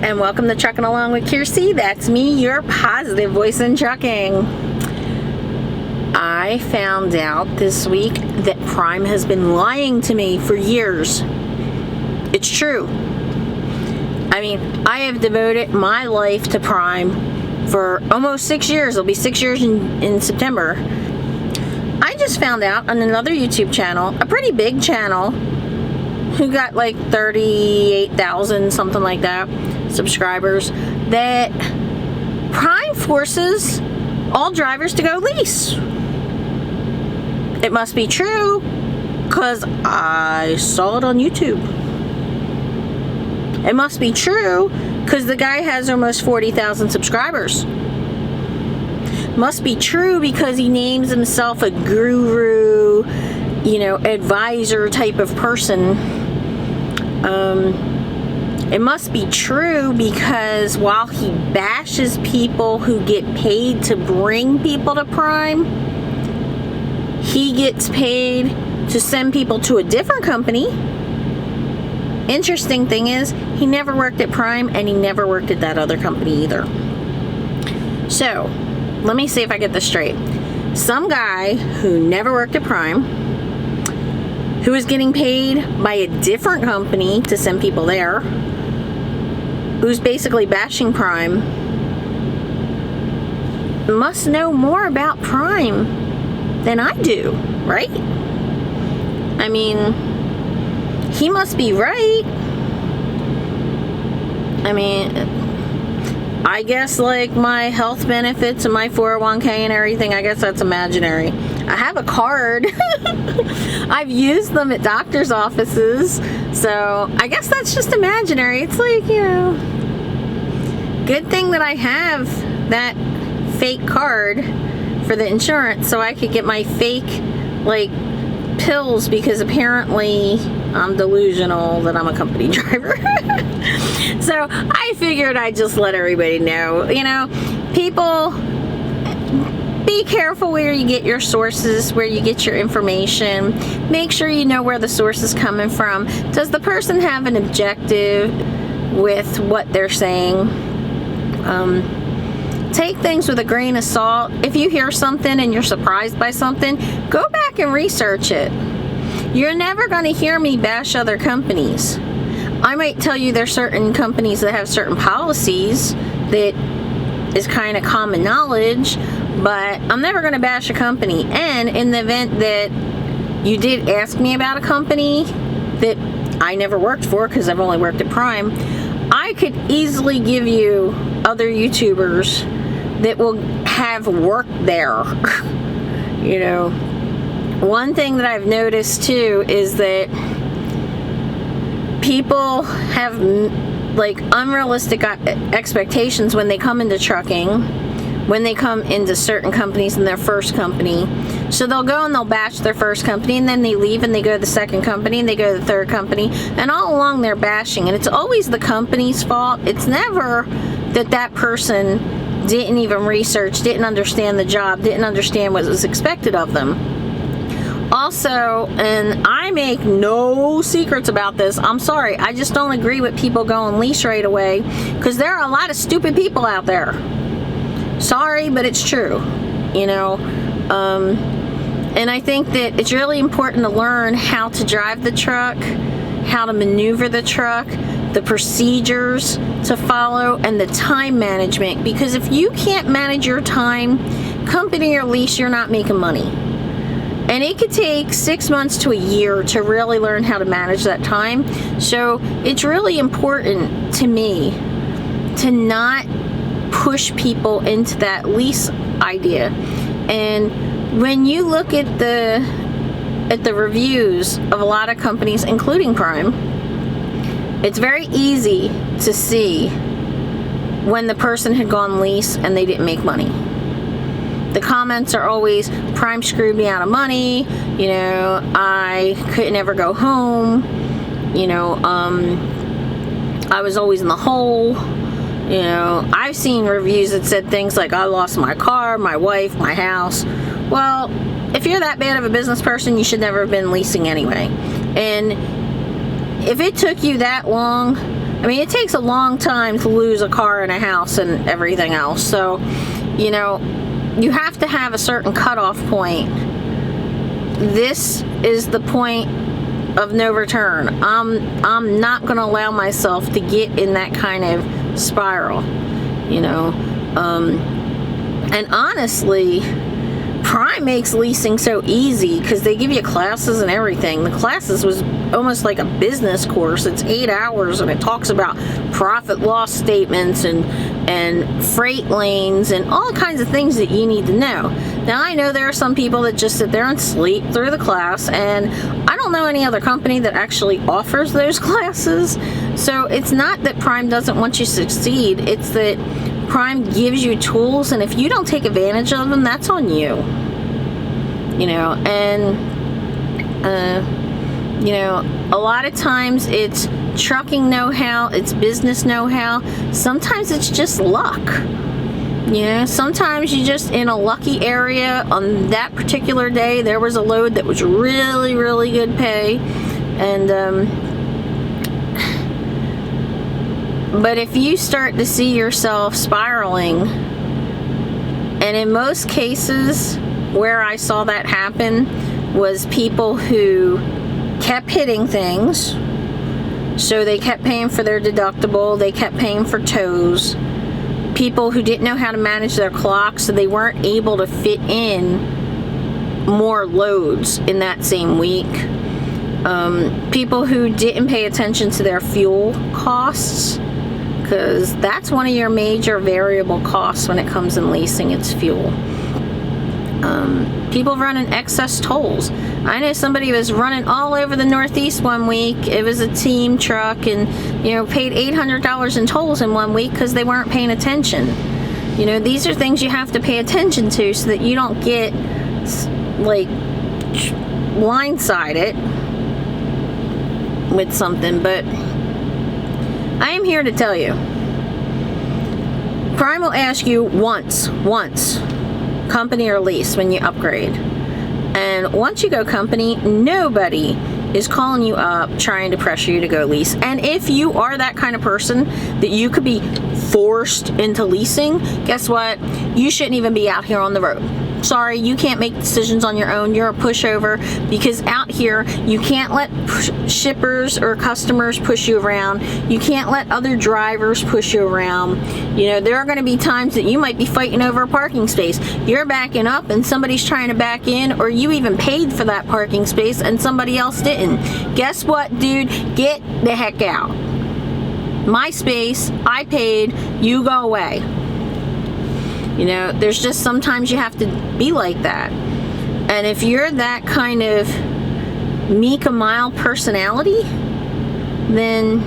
and welcome to Trucking Along with Kearsey. That's me, your positive voice in trucking. I found out this week that Prime has been lying to me for years. It's true. I mean, I have devoted my life to Prime for almost 6 years. It'll be 6 years in September. I just found out on another YouTube channel, a pretty big channel, who got like 38,000, something like that, subscribers, that Prime forces all drivers to go lease. It must be true, because I saw it on YouTube. It must be true, because the guy has almost 40,000 subscribers. Must be true because he names himself a guru, advisor type of person. It must be true because while he bashes people who get paid to bring people to Prime, he gets paid to send people to a different company. Interesting thing is, he never worked at Prime and he never worked at that other company either. So, let me see if I get this straight. Some guy who never worked at Prime, who is getting paid by a different company to send people there, who's basically bashing Prime, must know more about Prime than I do, right? I mean, he must be right. I mean, I guess like my health benefits and my 401k and everything, I guess that's imaginary. I have a card. I've used them at doctor's offices, so I guess that's just imaginary. It's like, good thing that I have that fake card for the insurance so I could get my fake, pills, because apparently I'm delusional that I'm a company driver. So I figured I'd just let everybody know, people, be careful where you get your sources, where you get your information. Make sure you know where the source is coming from. Does the person have an objective with what they're saying? Take things with a grain of salt. If you hear something and you're surprised by something, go back and research it. You're never going to hear me bash other companies. I might tell you there's certain companies that have certain policies that is kind of common knowledge, but I'm never going to bash a company. And in the event that you did ask me about a company that I never worked for, because I've only worked at Prime, I could easily give you other YouTubers that will have worked there. One thing that I've noticed too is that people have unrealistic expectations when they come into trucking, when they come into certain companies in their first company. So they'll go and they'll bash their first company, and then they leave and they go to the second company and they go to the third company, and all along they're bashing, and it's always the company's fault. It's never that person didn't even research, didn't understand the job, didn't understand what was expected of them. Also, and I make no secrets about this, I'm sorry, I just don't agree with people going lease right away, because there are a lot of stupid people out there. Sorry, but it's true, and I think that it's really important to learn how to drive the truck, how to maneuver the truck, the procedures to follow, and the time management, because if you can't manage your time, company or lease, you're not making money. And it could take 6 months to a year to really learn how to manage that time. So it's really important to me to not push people into that lease idea. And when you look at the reviews of a lot of companies, including Prime, it's very easy to see when the person had gone lease and they didn't make money. The comments are always, Prime screwed me out of money, I couldn't ever go home, I was always in the hole. I've seen reviews that said things like, I lost my car, my wife, my house. Well, if you're that bad of a business person, you should never have been leasing anyway. And if it took you that long I mean, it takes a long time to lose a car and a house and everything else. So, you know, you have to have a certain cutoff point. This is the point of no return. I'm not going to allow myself to get in that kind of spiral, you know. And honestly, Prime makes leasing so easy because they give you classes and everything. The classes was almost like a business course. It's 8 hours and it talks about profit loss statements and freight lanes and all kinds of things that you need to know. Now, I know there are some people that just sit there and sleep through the class, and I don't know any other company that actually offers those classes. So it's not that Prime doesn't want you to succeed. It's that Prime gives you tools, and if you don't take advantage of them, that's on you. You know, and you know, a lot of times it's trucking know-how, it's business know-how. Sometimes it's just luck. You know, sometimes you just in a lucky area on that particular day. There was a load that was really, really good pay, and but if you start to see yourself spiraling, and in most cases where I saw that happen was people who kept hitting things, so they kept paying for their deductible, they kept paying for tows. People who didn't know how to manage their clock, so they weren't able to fit in more loads in that same week. People who didn't pay attention to their fuel costs, because that's one of your major variable costs when it comes in leasing, it's fuel. People running excess tolls. I know somebody was running all over the Northeast one week. It was a team truck, and you know, paid $800 in tolls in 1 week because they weren't paying attention. You know, these are things you have to pay attention to so that you don't get like blindsided with something. But I am here to tell you, Prime will ask you once, company or lease, when you upgrade. And once you go company, nobody is calling you up trying to pressure you to go lease. And if you are that kind of person that you could be forced into leasing, guess what? You shouldn't even be out here on the road. Sorry, you can't make decisions on your own. You're a pushover, because out here you can't let shippers or customers push you around. You can't let other drivers push you around. You know, there are going to be times that you might be fighting over a parking space. You're backing up and somebody's trying to back in, or you even paid for that parking space and somebody else didn't. Guess what, dude? Get the heck out. My space, I paid, you go away. You know, there's just sometimes you have to be like that. And if you're that kind of meek a mile personality, then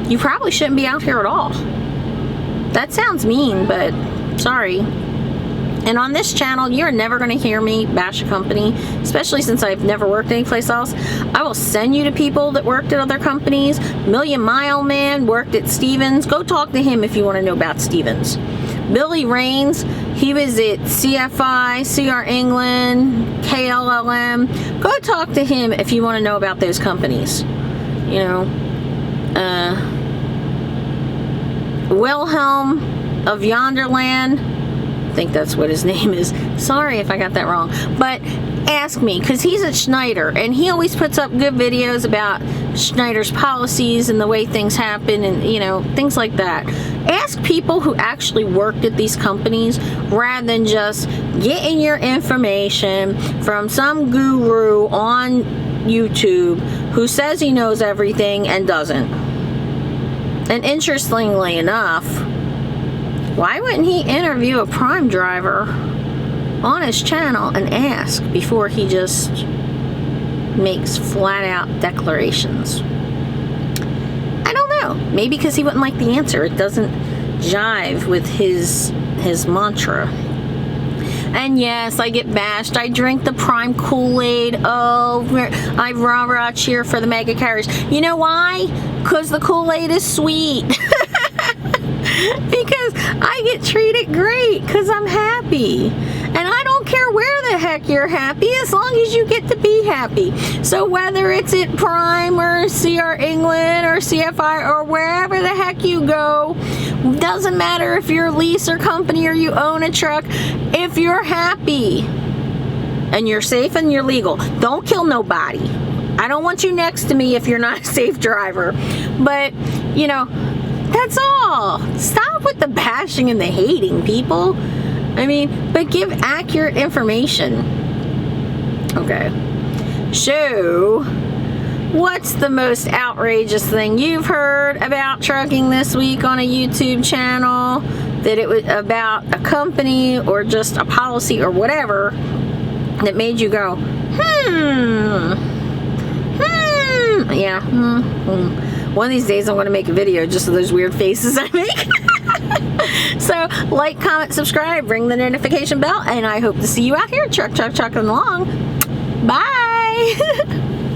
you probably shouldn't be out here at all. That sounds mean, but sorry. And on this channel, you're never going to hear me bash a company, especially since I've never worked anyplace else. I will send you to people that worked at other companies. Million Mile Man worked at Stevens. Go talk to him if you want to know about Stevens. Billy Rains, he was at CFI, CR England, KLLM. Go talk to him if you want to know about those companies. You know, Wilhelm of Yonderland, I think that's what his name is. Sorry if I got that wrong. But ask me, because he's at Schneider, and he always puts up good videos about Schneider's policies and the way things happen, and you know, things like that. Ask people who actually worked at these companies rather than just getting your information from some guru on YouTube who says he knows everything and doesn't. And interestingly enough, why wouldn't he interview a Prime driver on his channel and ask before he just makes flat out declarations? I don't know. Maybe because he wouldn't like the answer. It doesn't jive with his mantra. And yes, I get bashed. I drink the Prime Kool-Aid. Oh, I rah-rah cheer for the mega carriers. You know why? Because the Kool-Aid is sweet. Because I get treated great because I'm happy. And I don't care where the heck truck, you're happy as long as you get to be happy. So whether it's at Prime or CR England or CFI or wherever the heck you go, doesn't matter if you're a lease or company or you own a truck, if you're happy and you're safe and you're legal, don't kill nobody. I don't want you next to me if you're not a safe driver. But, you know, that's all. Stop with the bashing and the hating, people. I mean, but give accurate information. Okay. So, what's the most outrageous thing you've heard about trucking this week on a YouTube channel? That it was about a company or just a policy or whatever that made you go, yeah, One of these days I'm going to make a video just of those weird faces I make. So, like, comment, subscribe, ring the notification bell, and I hope to see you out here trucking along. Bye!